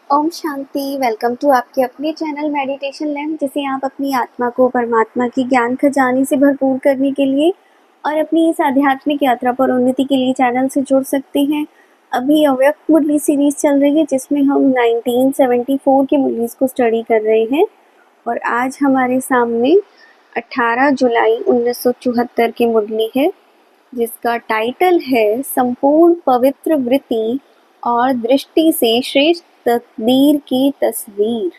Om Shanti. Welcome to आपके अपने channel meditation lamp, जिसे आप अपनी आत्मा को परमात्मा की ज्ञान खजाने से भरपूर करने के लिए और अपनी इस आध्यात्मिक यात्रा पर उन्नति के लिए चैनल से जुड़ सकते हैं। अभी अव्यक्त मुरली सीरीज चल रही है, जिसमें हम 1974 की मुरलीज को स्टडी कर रहे हैं और आज हमारे सामने 18 जुलाई 1974 की मुरली है, जिसका टाइटल है संपूर्ण पवित्र वृत्ति और दृष्टि से श्रेष्ठ तकदीर की तस्वीर।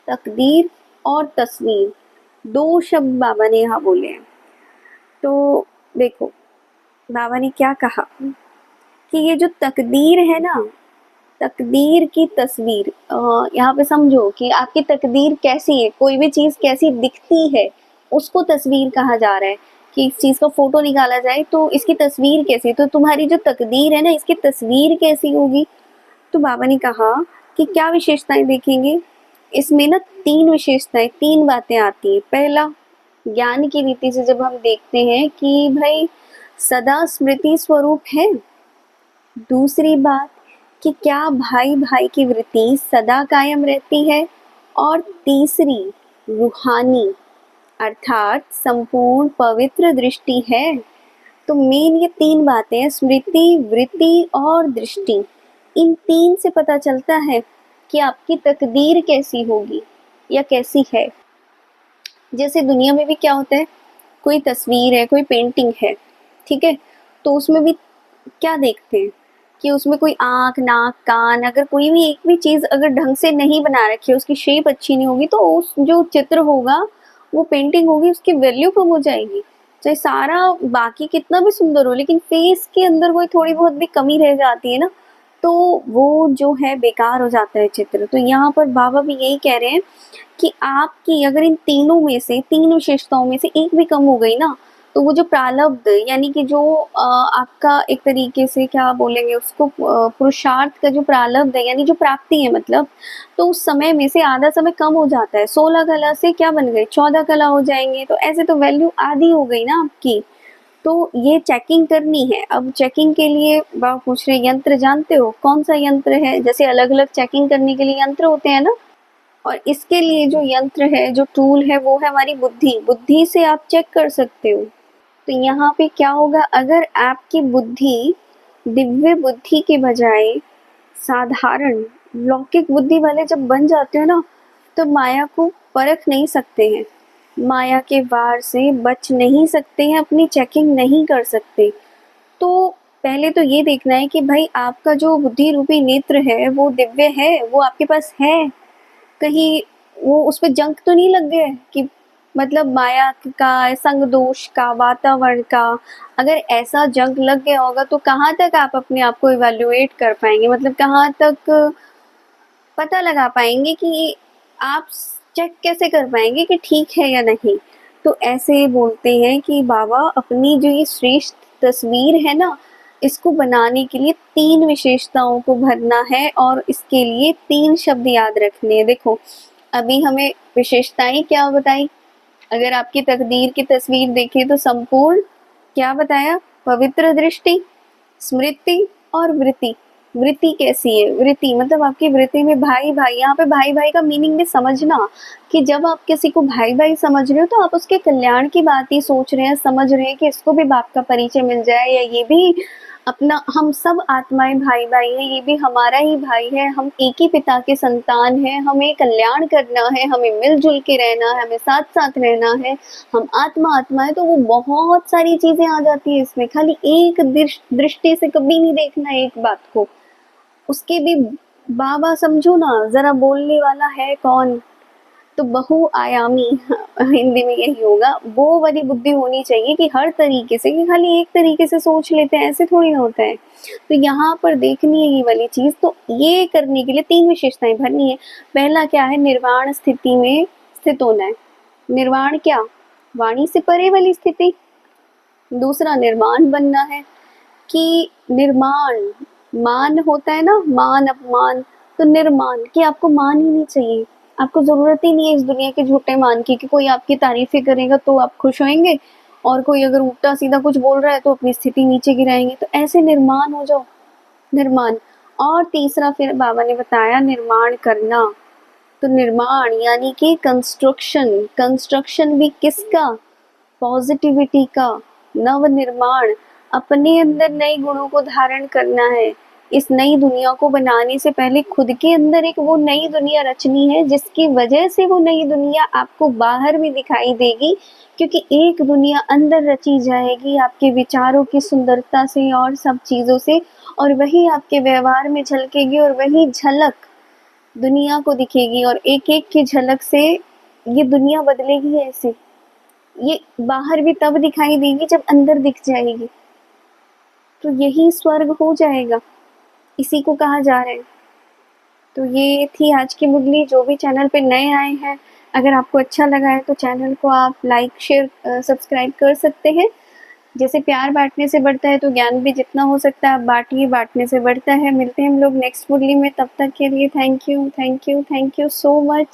तकदीर और तस्वीर, दो शब्द बाबा ने यहाँ बोले हैं। तो देखो बाबा ने क्या कहा कि ये जो तकदीर है ना, तकदीर की तस्वीर, यहाँ पे समझो कि आपकी तकदीर कैसी है, कोई भी चीज़ कैसी दिखती है उसको तस्वीर कहा जा रहा है। कि इस चीज़ का फोटो निकाला जाए तो इसकी तस्वीर कैसी, तो तुम्हारी जो तकदीर है ना, इसकी तस्वीर कैसी होगी। तो बाबा ने कहा कि क्या विशेषताएं देखेंगे इसमें ना, तीन विशेषताएं, तीन बातें आती है। पहला, ज्ञान की रीति से जब हम देखते हैं कि भाई सदा स्मृति स्वरूप है। दूसरी बात कि क्या भाई भाई की वृत्ति सदा कायम रहती है। और तीसरी, रूहानी अर्थात संपूर्ण पवित्र दृष्टि है। तो मेन ये तीन बातें हैं, स्मृति, वृत्ति और दृष्टि। इन तीन से पता चलता है कि आपकी तकदीर कैसी होगी या कैसी है। जैसे दुनिया में भी क्या होता है, कोई तस्वीर है, कोई पेंटिंग है, ठीक है, तो उसमें भी क्या देखते हैं कि उसमें कोई आँख, नाक, कान, अगर कोई भी एक भी चीज़ अगर ढंग से नहीं बना रखी है, उसकी शेप अच्छी नहीं होगी, तो उस जो चित्र होगा, वो पेंटिंग होगी, उसकी वैल्यू कम हो जाएगी। चाहे सारा बाकी कितना भी सुंदर हो, लेकिन फेस के अंदर कोई थोड़ी बहुत भी कमी रह जाती है ना, तो वो जो है बेकार हो जाता है चित्र। तो यहाँ पर बाबा भी यही कह रहे हैं कि आपकी अगर इन तीनों में से, तीन विशेषताओं में से एक भी कम हो गई ना, तो वो जो प्रारब्ध, यानी कि जो आपका एक तरीके से क्या बोलेंगे उसको, पुरुषार्थ का जो प्रारब्ध है, यानी जो प्राप्ति है मतलब, तो उस समय में से आधा समय कम हो जाता है। 16 कला से क्या बन गए, 14 कला हो जाएंगे। तो ऐसे तो वैल्यू आधी हो गई ना आपकी। तो ये चेकिंग करनी है। अब चेकिंग के लिए बाबा पूछ रहे, यंत्र जानते हो कौन सा यंत्र है? जैसे अलग अलग चेकिंग करने के लिए यंत्र होते हैं ना, और इसके लिए जो यंत्र है, जो टूल है, वो है हमारी बुद्धि। बुद्धि से आप चेक कर सकते हो। तो यहाँ पे क्या होगा, अगर आपकी बुद्धि दिव्य बुद्धि के बजाय साधारण लौकिक बुद्धि वाले जब बन जाते हो ना, तो माया को परख नहीं सकते हैं, माया के वार से बच नहीं सकते हैं, अपनी चेकिंग नहीं कर सकते। तो पहले तो ये देखना है कि भाई आपका जो बुद्धि रूपी नेत्र है वो दिव्य है, वो आपके पास है, कहीं वो उस पे जंक तो नहीं लग गए कि मतलब माया का, संग दोष का, वातावरण का। अगर ऐसा जंग लग गया होगा तो कहाँ तक आप अपने आप को इवैल्यूएट कर पाएंगे, मतलब कहाँ तक पता लगा पाएंगे कि आप चेक कैसे कर पाएंगे कि ठीक है या नहीं। तो ऐसे बोलते हैं कि बाबा अपनी जो ये श्रेष्ठ तस्वीर है ना, इसको बनाने के लिए तीन विशेषताओं को भरना है और इसके लिए तीन शब्द याद रखने हैं। देखो अभी हमें विशेषताएं क्या बताई, अगर आपकी तकदीर की तस्वीर देखें तो संपूर्ण क्या बताया, पवित्र दृष्टि, स्मृति और वृत्ति। वृत्ति कैसी है, वृत्ति मतलब आपकी वृत्ति में भाई भाई, यहाँ पे भाई भाई का मीनिंग भी समझना कि जब आप किसी को भाई भाई समझ रहे हो तो आप उसके कल्याण की बात ही सोच रहे हैं, समझ रहे हैं कि इसको भी बाप का परिचय मिल जाए, या ये भी अपना, हम सब आत्माएं भाई भाई हैं, ये भी हमारा ही भाई है, हम एक ही पिता के संतान हैं, हमें कल्याण करना है, हमें मिलजुल के रहना है, हमें साथ साथ रहना है, हम आत्मा आत्मा है। तो वो बहुत सारी चीजें आ जाती है इसमें, खाली एक दृष्टि से कभी नहीं देखना एक बात को। उसके भी बाबा समझो ना, जरा बोलने वाला है कौन, तो बहुआयामी हिंदी में यही होगा, वो वाली बुद्धि होनी चाहिए कि हर तरीके से, कि खाली एक तरीके से सोच लेते हैं, ऐसे थोड़ी ना होता है। तो यहाँ पर देखनी है ये वाली चीज। तो ये करने के लिए तीन विशेषताएं भरनी है। पहला क्या है, निर्वाण स्थिति में स्थित होना है। निर्वाण क्या, वाणी से परे वाली स्थिति। दूसरा निर्माण बनना है, कि निर्माण, मान होता है ना, मान अपमान, तो निर्माण कि आपको मान ही नहीं चाहिए, आपको जरूरत ही नहीं है इस दुनिया के झूठे मान की, कि कोई आपकी तारीफें करेगा तो आप खुश होंगे और कोई अगर उल्टा सीधा कुछ बोल रहा है तो अपनी स्थिति नीचे गिराएंगे। तो ऐसे निर्माण हो जाओ, निर्माण। और तीसरा फिर बाबा ने बताया निर्माण करना। तो निर्माण यानी कि कंस्ट्रक्शन भी किसका? पॉजिटिविटी का, नव निर्माण। अपने अंदर नए गुणों को धारण करना है। इस नई दुनिया को बनाने से पहले खुद के अंदर एक वो नई दुनिया रचनी है, जिसकी वजह से वो नई दुनिया आपको बाहर भी दिखाई देगी, क्योंकि एक दुनिया अंदर रची जाएगी आपके विचारों की सुंदरता से और सब चीज़ों से, और वही आपके व्यवहार में झलकेगी और वही झलक दुनिया को दिखेगी, और एक एक की झलक से ये दुनिया बदलेगी। ऐसे ये बाहर भी तब दिखाई देगी जब अंदर दिख जाएगी, तो यही स्वर्ग हो जाएगा, इसी को कहा जा रहा है। तो ये थी आज की मुरली। जो भी चैनल पे नए आए हैं, अगर आपको अच्छा लगा है तो चैनल को आप लाइक शेयर सब्सक्राइब कर सकते हैं। जैसे प्यार बांटने से बढ़ता है, तो ज्ञान भी जितना हो सकता है आप बांटिए, बांटने से बढ़ता है। मिलते हैं हम लोग नेक्स्ट मुरली में, तब तक के लिए थैंक यू सो मच।